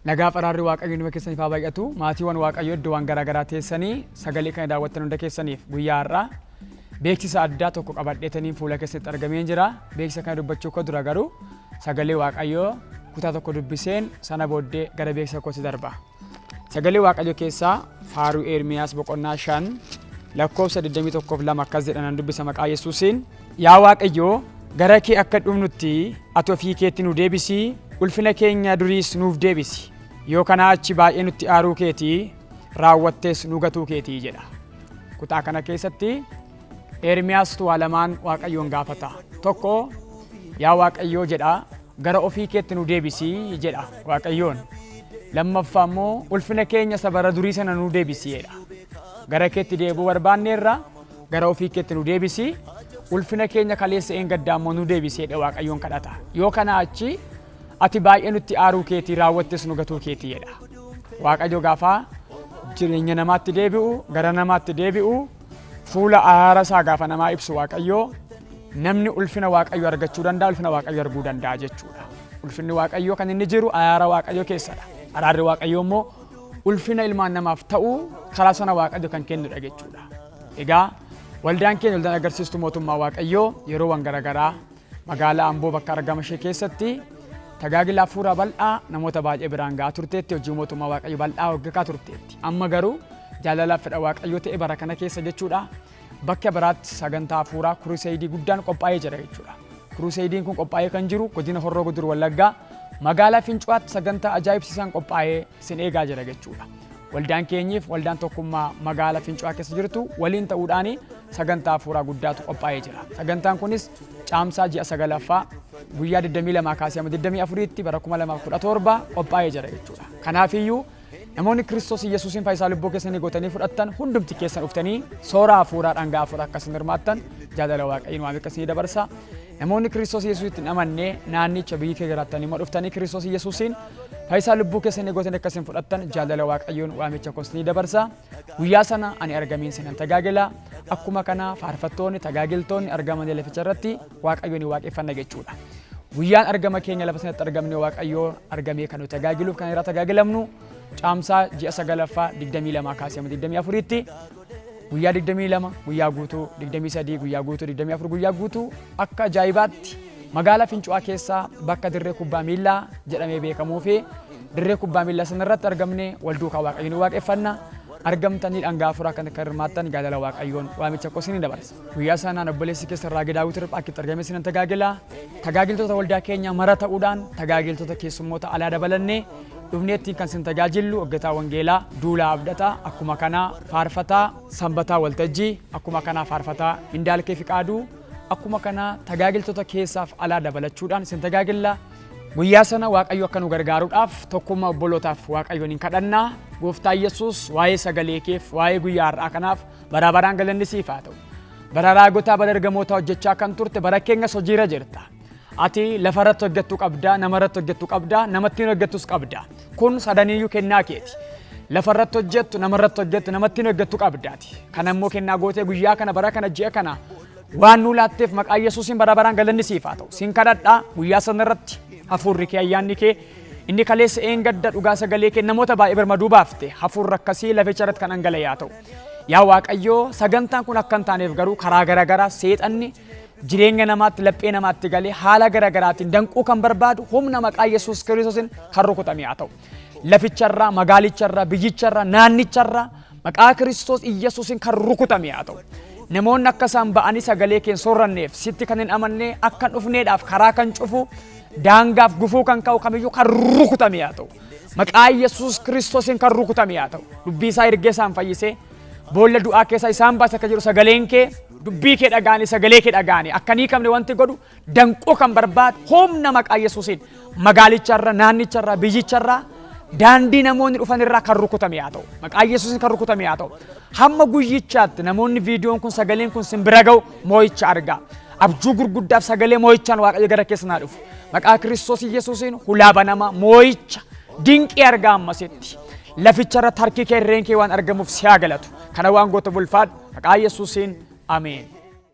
Nagaa faraarri waaqayyo nima keessaniif haa baay'atu. Maatiiwwan waaqayyo iddoowwan garaagaraa teessanii sagalee kana daawwattan hunda keessaniif guyyaa har'aa beeksisa addaa tokko qabadheetanii fuula keessatti argamee jira. Beeksisa kana dubbachuu koo dura garuu sagalee waaqayyoo kutaa tokko dubbiseen sana booddee gara beeksisa kootti darba. Sagalee waaqayyo keessaa Faaruu Ermiyaas boqonnaa 5 lakkoofsa 21 akkas jedhan dubbisa maqaa Yesuusiin. Yaa waaqayyo gara kee akka dhufnutti ati ofii keetti nu deebisi, ulfina keenya duriis nuuf deebisi. Yoo kanaa achi baay'ee nutti aaruu keetii raawwattees nu gatuu keetii jedha. Kutaa kana keessatti Ermiyaas waa lamaan waaqayyoon gaafata. Tokko yaa waaqayyoo jedha gara ofii keetti nu deebisi jedha waaqayyoon. Lammaffaa immoo ulfina keenya sabara durii sana nu deebisi jedha. Gara keetti deebuu barbaanneerra gara ofii keetti nu deebisi, ulfina keenya kaleessa gaddaa immoo nu deebisi jedha waaqayyoon kadhata. Yoo kanaa achi ati baay'ee nutti aaruu keetii raawwattees nu gatuu keetii jedha. Waaqayyo gaafa jireenya namaatti deebi'u, gara namaatti deebi'u, fuula araara isaa gaafa namaa ibsu waaqayyo namni ulfina waaqayyo argachuu danda'a, ulfina waaqayyo arguu danda'a jechuudha. Ulfinni waaqayyo kan inni jiru araara waaqayyo keessadha. Araarri waaqayyo immoo ulfina ilmaan namaaf ta'u karaa sana waaqayyo kan kennudha jechuudha. Egaa waldaan keenya waldaan agarsiistuu mootummaa waaqayyo yeroowwan garaagaraa magaalaa Amboo bakka argama ishee keessatti tajaajila hafuuraa bal'aa namoota baay'ee biraan gahaa turteetti, hojii mootummaa waaqayyo bal'aa hojjetaa turteetti. Amma garuu jaalalaaf fedha waaqayyo ta'e bara kana keessa jechuudha. Bakka biraatti sagantaa hafuuraa kuruseedii guddaan qophaa'ee jira jechuudha. Kuruseediin kun qophaa'ee kan jiru godina Horroo Guduruu Wallaggaa magaalaa Fincuwaatti sagantaa ajaa'ibsiisaan qophaa'ee sin eegaa jira jechuudha. Waldaan keenyiif waldaan tokkummaa magaalaa Fincuwaa keessa jirtu waliin ta'uudhaan sagantaa hafuuraa guddaatu qophaa'ee jira. Sagantaan kunis caamsaa ji'a 9ffaa guyyaa 22 kaasee 24tti bara 2017 qophaa'ee jira jechuudha. Kanaafiyyuu namoonni Kiristoos Yesuusiin fayyisaa lubbuu keessanii gootanii fudhattan hundumti keessan dhuftanii soora hafuuraa dhangaa hafuuraa akkasiin hirmaattan jaalala waaqayyoon waan akkasii dabarsa. Namoonni Kiristoos Yesuusitti hin amannee naannicha biyyi kee jiraatanii immoo dhuftanii Kiristoos Yesuusiin fayyisaa lubbuu keessanii gootanii akkasiin fudhattan jaalala waaqayyoon waamicha kosni dabarsa. Guyyaa sana ani argamiin sinan tajaajila. Akkuma kana faarfattoonni tajaajiltoonni argaman laficha irratti waaqayyoon waaqeffanna jechuudha. Guyyaan argama keenya lafa sanatti argamne waaqayyoon argamee kan nu tajaajiluuf kan irraa tajaajilamnu caamsaa ji'a 9ffaa 22 kaasee 24tti guyyaa 22 guyyaa guutuu 23 guyyaa guutuu 24 guyyaa guutuu akka ajaa'ibaatti magaalaa Fincuwaa keessaa bakka dirree kubbaa miillaa jedhamee beekamuu fi dirree kubbaa miillaa sanarratti argamne wal duukaa waaqayyoon waaqeffanna. Argamtanii dhangaa hafuuraa kan akka hirmaattan jaalala waaqayyoon waamicha kosni dabarsa. Guyyaa sanaan obboleessi keessa Raagii Daawit Hirphaa akkitti argame sinan tajaajila. Tajaajiltoota waldaa keenya mara ta'uudhaan tajaajiltoota keessummoota alaa dabalannee dhufneetti kan sin tajaajillu hojjetaa wangeelaa Duulaa Abdataa, akkuma kanaa faarfataa Sanbataa Waltajjii, akkuma kanaa faarfataa Indaalkee Fiqaaduu, akkuma kanaa tajaajiltoota keessaaf alaa dabalachuudhaan sin tajaajilla. Guyyaa sana waaqayyo akka nu gargaaruudhaaf tokkummaa obbolootaaf waaqayyoon hin kadhannaa. Gooftaa Yesuus waa'ee sagalee keef waa'ee guyyaa har'aa kanaaf bara baraan galanni siif haa ta'u. Bara raagotaa bara ergamoota hojjechaa kan turte bara keenyas hojiirra jirta. Ati lafarratti hojjettuu qabdaa, namarratti hojjettuu qabdaa, namattiin hojjettus qabdaa. Kun sadaniiyyuu kennaa keeti. Lafarratti hojjettu, namarratti hojjettu, namattiin hojjettuu qabdaati. Kana immoo kennaa gootee guyyaa kana bara kana ji'a kana waan nu laatteef maqaa Yesuusiin bara baraan galanni siif haa ta'u. Sin kadhadhaa guyyaa sanarratti hafuurri kee ayyaanni kee inni kaleessa gadda dhugaa sagalee kee namoota baay'ee birmaduu baafte hafuurri akkasii laficha irratti kan dhangala'aa ta'u. Yaa waaqayyoo sagantaan kun akka hin taaneef garuu karaa garaagaraa seexanni jireenya namaatti laphee namaatti galee haala garaagaraatiin danquu kan barbaadu humna maqaa Yesuus Kiristoosiin kan rukutame haa ta'u. Laficharraa, magaalicharraa, biyyicharraa, naannicharraa maqaa Kiristoos Yesuusiin kan rukutame haa ta'u. Namoonni akka isaan ba'anii sagalee kee soorranneef sitti kan hin amannee akka hin dhufneedhaaf karaa kan cufu daangaaf gufuu kan ka'u kamiyyuu kan rukutame haa ta'u. Maqaa Yesuus Kiristoosiin kan rukutame haa ta'u. Dubbii isaa ergee isaan fayyisee boolla du'aa keessaa isaan baase akka jiru sagaleen kee dubbii kee dhagaanii sagalee kee dhagaanii akka hin hiikamne wanti godhu danquu kan barbaadu humna maqaa Yesuusiin magaalicharra, naannicharra, biyyicharra daandii namoonni dhufan irraa kan rukutame haa ta'u. Maqaa Yesuusiin kan rukutame haa ta'u. Hamma guyyichaatti namoonni viidiyoon kun sagaleen kun sin bira ga'u moo'icha argaa. Abjuu gurguddaaf sagalee moo'ichaan waaqayyo gara keessanaa dhufu. Maqaa Kiristoos Yesuusiin hulaa banama moo'icha dinqii argaa ammasitti. Laficharratti harki kee irreen kee waan argamuuf si haa galatu. Kana waan goota bulfaadhu maqaa Yesuusiin ameen.